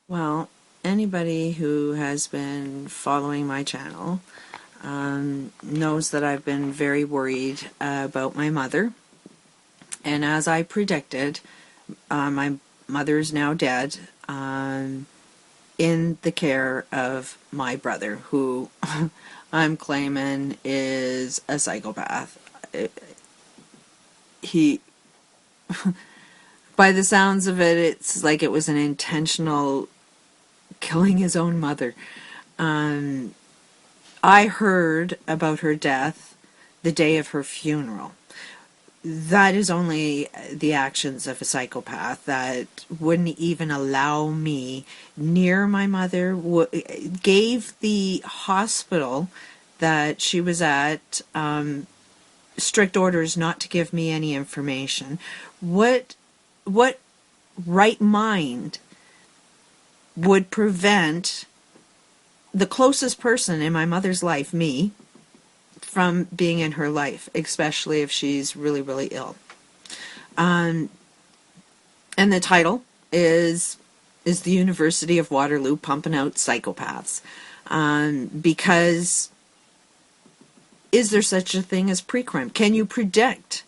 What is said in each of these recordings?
Well, anybody who has been following my channel knows that I've been very worried about my mother. And as I predicted, my mother is now dead in the care of my brother, who I'm claiming is a psychopath. He, by the sounds of it, it's like it was an intentional killing his own mother. I heard about her death the day of her funeral. That is only the actions of a psychopath that wouldn't even allow me near my mother, gave the hospital that she was at strict orders not to give me any information. What right mind would prevent the closest person in my mother's life, me, from being in her life, especially if she's really, really ill? And the title is the University of Waterloo pumping out psychopaths. Because is there such a thing as pre-crime? Can you predict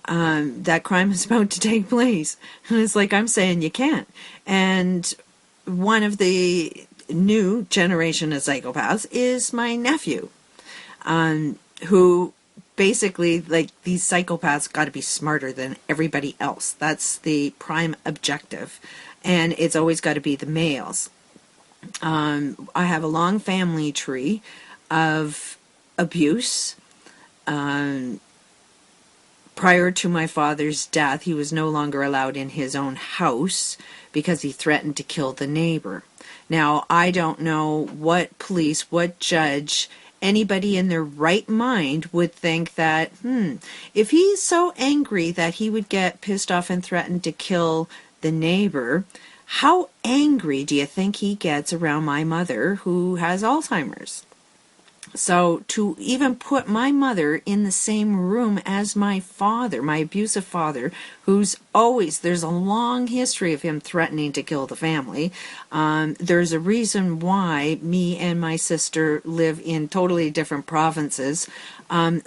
that crime is about to take place? And it's like I'm saying you can't. And one of the new generation of psychopaths is my nephew, who basically, like, these psychopaths got to be smarter than everybody else. That's the prime objective. And it's always got to be the males. I have a long family tree of abuse. Prior to my father's death, he was no longer allowed in his own house because he threatened to kill the neighbor. Now, I don't know what police, what judge, anybody in their right mind would think that, if he's so angry that he would get pissed off and threaten to kill the neighbor, how angry do you think he gets around my mother who has Alzheimer's? So to even put my mother in the same room as my father, my abusive father, who's always, there's a long history of him threatening to kill the family. There's a reason why me and my sister live in totally different provinces,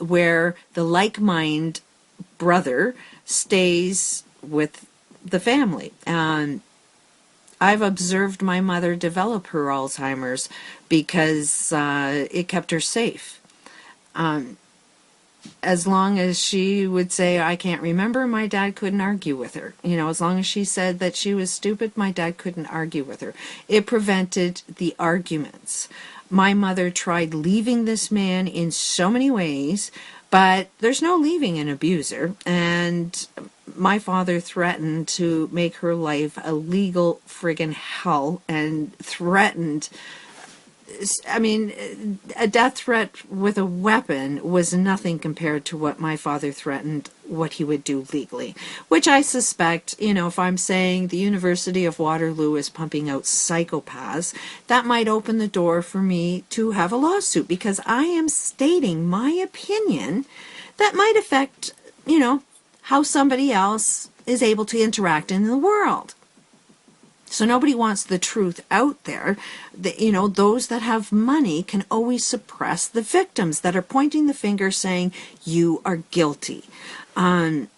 where the like-minded brother stays with the family. I've observed my mother develop her Alzheimer's because it kept her safe. As long as she would say, I can't remember, my dad couldn't argue with her. You know, as long as she said that she was stupid, my dad couldn't argue with her. It prevented the arguments. My mother tried leaving this man in so many ways, but there's no leaving an abuser. And my father threatened to make her life a legal friggin' hell, and threatened, I mean, a death threat with a weapon was nothing compared to what my father threatened, what he would do legally. Which I suspect, you know, if I'm saying the University of Waterloo is pumping out psychopaths, that might open the door for me to have a lawsuit, because I am stating my opinion that might affect, you know, how somebody else is able to interact in the world. So nobody wants the truth out there. You know, those that have money can always suppress the victims that are pointing the finger saying, you are guilty. That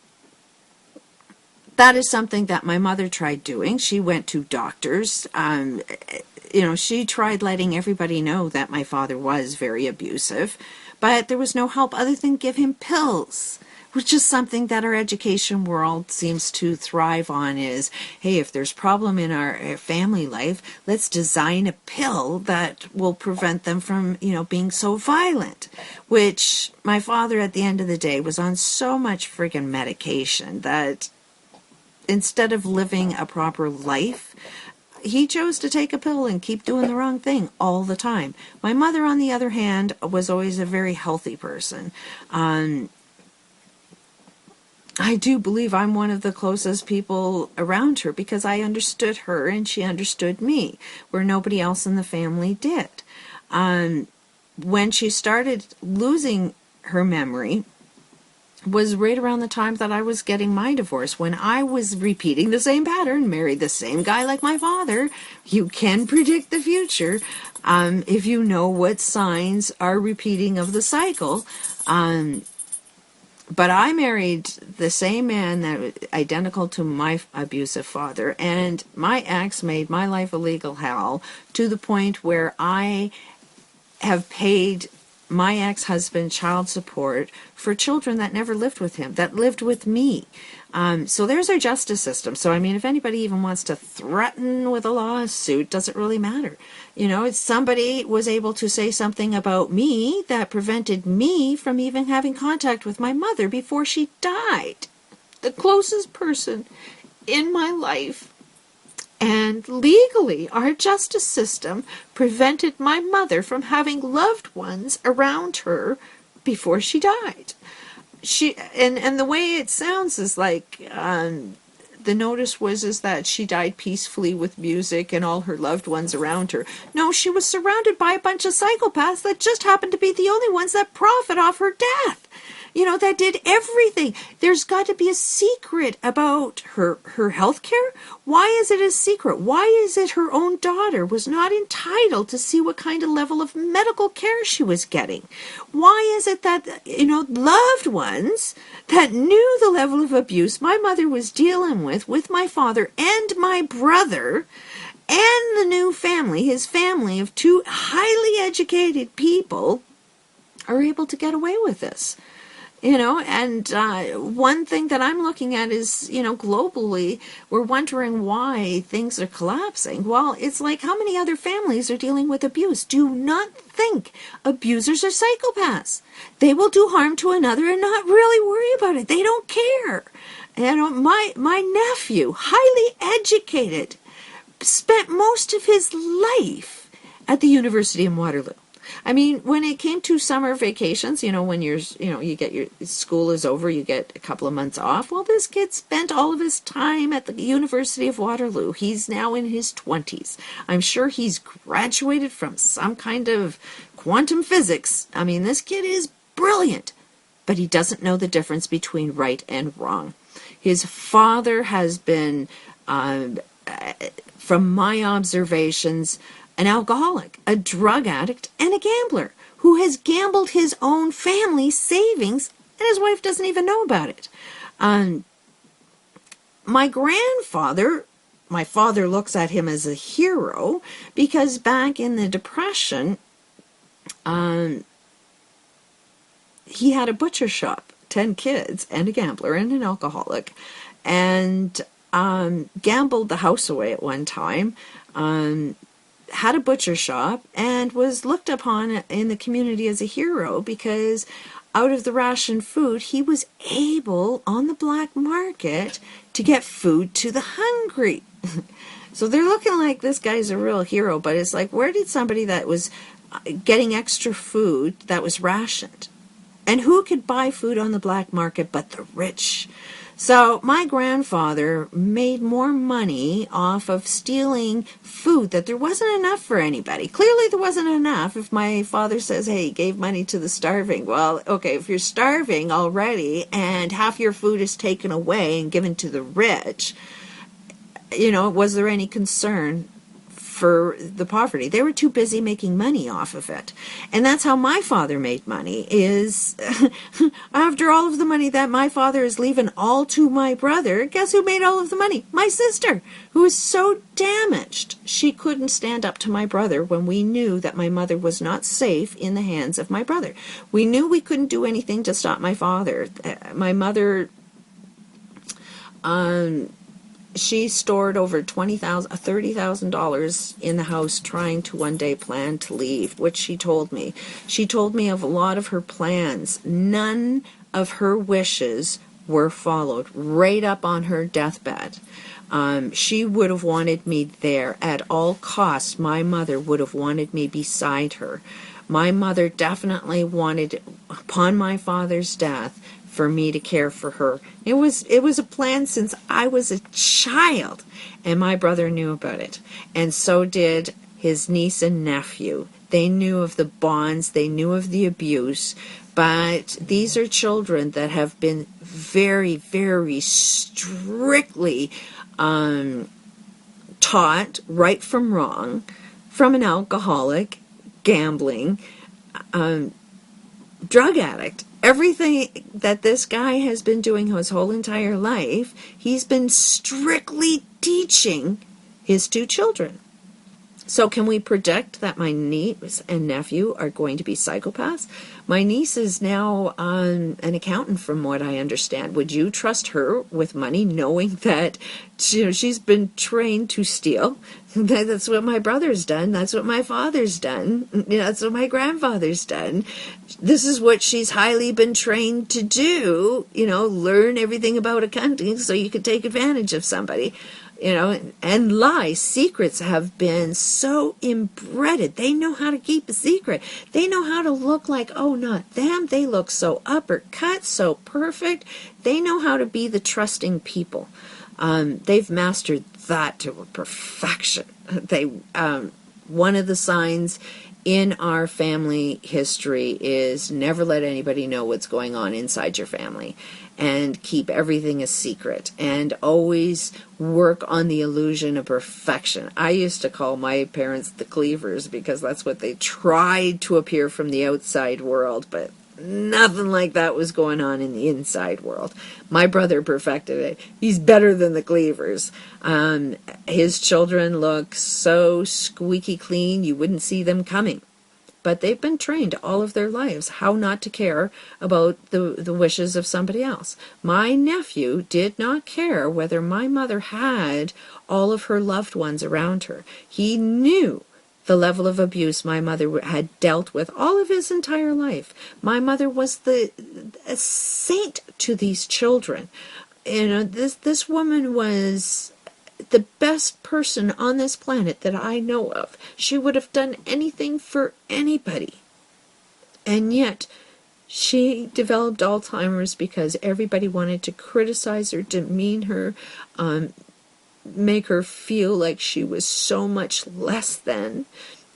is something that my mother tried doing. She went to doctors. You know, she tried letting everybody know that my father was very abusive, but there was no help other than give him pills, which is something that our education world seems to thrive on. Is, hey, if there's problem in our family life, let's design a pill that will prevent them from, you know, being so violent. Which my father, at the end of the day, was on so much friggin' medication that instead of living a proper life, he chose to take a pill and keep doing the wrong thing all the time. My mother, on the other hand, was always a very healthy person. I do believe I'm one of the closest people around her because I understood her and she understood me, where nobody else in the family did. When she started losing her memory, was right around the time that I was getting my divorce, when I was repeating the same pattern, married the same guy like my father. You can predict the future if you know what signs are repeating of the cycle. But I married the same man that was identical to my abusive father, and my ex made my life a legal hell, to the point where I have paid my ex-husband child support for children that never lived with him, that lived with me. So there's our justice system. So, I mean, if anybody even wants to threaten with a lawsuit, doesn't really matter. You know, it's somebody was able to say something about me that prevented me from even having contact with my mother before she died. The closest person in my life. And legally, our justice system prevented my mother from having loved ones around her before she died. And the way it sounds is like the notice is that she died peacefully with music and all her loved ones around her. No, she was surrounded by a bunch of psychopaths that just happened to be the only ones that profit off her death. You know, that did everything. There's got to be a secret about her health care. Why is it a secret? Why is it her own daughter was not entitled to see what kind of level of medical care she was getting? Why is it that, you know, loved ones that knew the level of abuse my mother was dealing with my father and my brother, and the new family, his family of two highly educated people, are able to get away with this? You know, and one thing that I'm looking at is, you know, globally, we're wondering why things are collapsing. Well, it's like, how many other families are dealing with abuse? Do not think abusers are psychopaths. They will do harm to another and not really worry about it. They don't care. You know, my nephew, highly educated, spent most of his life at the University of Waterloo. I mean, when it came to summer vacations, you know, when you get your school is over, you get a couple of months off. Well, this kid spent all of his time at the University of Waterloo. He's now in his 20s. I'm sure he's graduated from some kind of quantum physics. I mean, this kid is brilliant, but he doesn't know the difference between right and wrong. His father has been, from my observations, an alcoholic, a drug addict, and a gambler who has gambled his own family's savings, and his wife doesn't even know about it. My grandfather, my father looks at him as a hero because back in the Depression, he had a butcher shop, 10 kids, and a gambler and an alcoholic, and gambled the house away at one time. Had a butcher shop and was looked upon in the community as a hero because out of the ration food, he was able on the black market to get food to the hungry. So they're looking like this guy's a real hero, but it's like, where did somebody that was getting extra food that was rationed? And who could buy food on the black market but the rich? So my grandfather made more money off of stealing food that there wasn't enough for anybody. Clearly there wasn't enough if my father says, hey, he gave money to the starving. Well, okay, if you're starving already and half your food is taken away and given to the rich, you know, was there any concern for the poverty? They were too busy making money off of it. And that's how my father made money, is after all of the money that my father is leaving all to my brother, guess who made all of the money? My sister, who was so damaged she couldn't stand up to my brother when we knew that my mother was not safe in the hands of my brother. We knew we couldn't do anything to stop my father. My mother, she stored over $30,000 in the house trying to one day plan to leave, which she told me. She told me of a lot of her plans. None of her wishes were followed right up on her deathbed. She would have wanted me there at all costs. My mother would have wanted me beside her. My mother definitely wanted, upon my father's death, for me to care for her. It was a plan since I was a child, and my brother knew about it, and so did his niece and nephew. They knew of the bonds, they knew of the abuse, but these are children that have been very, very strictly taught right from wrong, from an alcoholic, gambling, drug addict. Everything that this guy has been doing his whole entire life, he's been strictly teaching his two children. So can we predict that my niece and nephew are going to be psychopaths? My niece is now an accountant, from what I understand. Would you trust her with money, knowing that she's been trained to steal? That's what my brother's done. That's what my father's done. That's what my grandfather's done. This is what she's highly been trained to do. Learn everything about accounting so you could take advantage of somebody. And lies, secrets have been so inbred. They know how to keep a secret. They know how to look like, oh, not them. They look so uppercut, so perfect. They know how to be the trusting people. They've mastered that to a perfection. One of the signs in our family history is never let anybody know what's going on inside your family, and keep everything a secret, and always work on the illusion of perfection. I used to call my parents the Cleavers because that's what they tried to appear from the outside world, but nothing like that was going on in the inside world. My brother perfected it. He's better than the Cleavers. His children look so squeaky clean you wouldn't see them coming. But they've been trained all of their lives how not to care about the wishes of somebody else. My nephew did not care whether my mother had all of her loved ones around her. He knew the level of abuse my mother had dealt with all of his entire life. My mother was a saint to these children. This woman was the best person on this planet that I know of. She would have done anything for anybody. And yet, she developed Alzheimer's because everybody wanted to criticize her, demean her, make her feel like she was so much less than.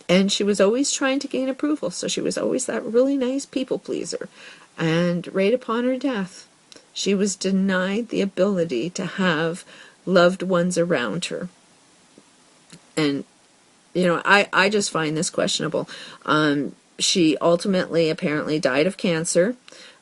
And she was always trying to gain approval, so she was always that really nice people pleaser. And right upon her death, she was denied the ability to have loved ones around her. And I just find this questionable. She ultimately apparently died of cancer.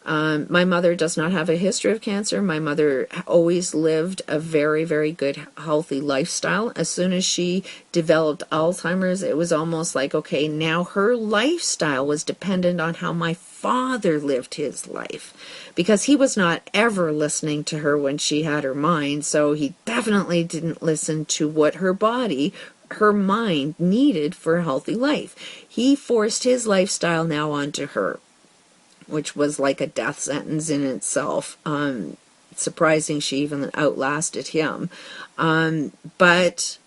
My mother does not have a history of cancer. My mother always lived a very, very good, healthy lifestyle. As soon as she developed Alzheimer's, it was almost like, okay, now her lifestyle was dependent on how my father lived his life, because he was not ever listening to her when she had her mind, so he definitely didn't listen to what her body, her mind needed for a healthy life. He forced his lifestyle now onto her, which was like a death sentence in itself. Surprising she even outlasted him. But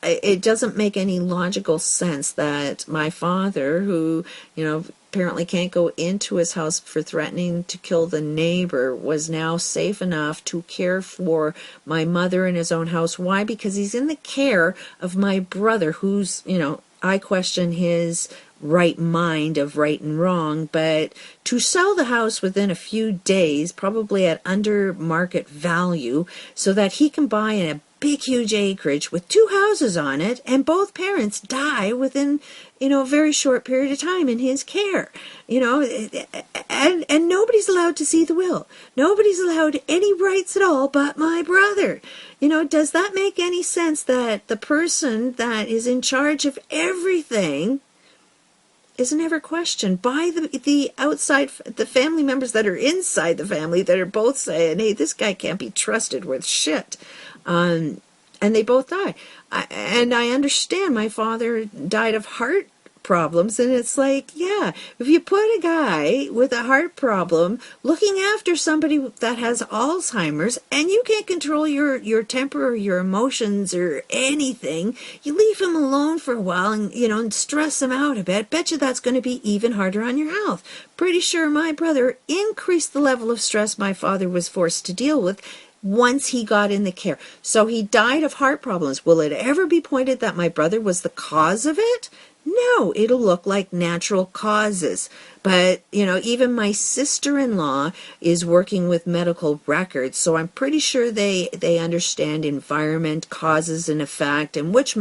it doesn't make any logical sense that my father, who, apparently can't go into his house for threatening to kill the neighbor, was now safe enough to care for my mother in his own house. Why? Because he's in the care of my brother, who's, I question his right mind of right and wrong, but to sell the house within a few days, probably at under market value, so that he can buy a big, huge acreage with 2 houses on it, and both parents die within, a very short period of time in his care, and nobody's allowed to see the will. Nobody's allowed any rights at all but my brother. Does that make any sense that the person that is in charge of everything is never questioned by the outside, the family members that are inside the family that are both saying, hey, this guy can't be trusted with shit. And they both die. And I understand my father died of heart problems, and it's like, yeah, if you put a guy with a heart problem looking after somebody that has Alzheimer's, and you can't control your temper or your emotions or anything, you leave him alone for a while and stress him out a bit, bet you that's going to be even harder on your health. Pretty sure my brother increased the level of stress my father was forced to deal with once he got in the care. So he died of heart problems. Will it ever be pointed that my brother was the cause of it? No, it'll look like natural causes. But, even my sister-in-law is working with medical records, so I'm pretty sure they understand environment, causes and effect, and which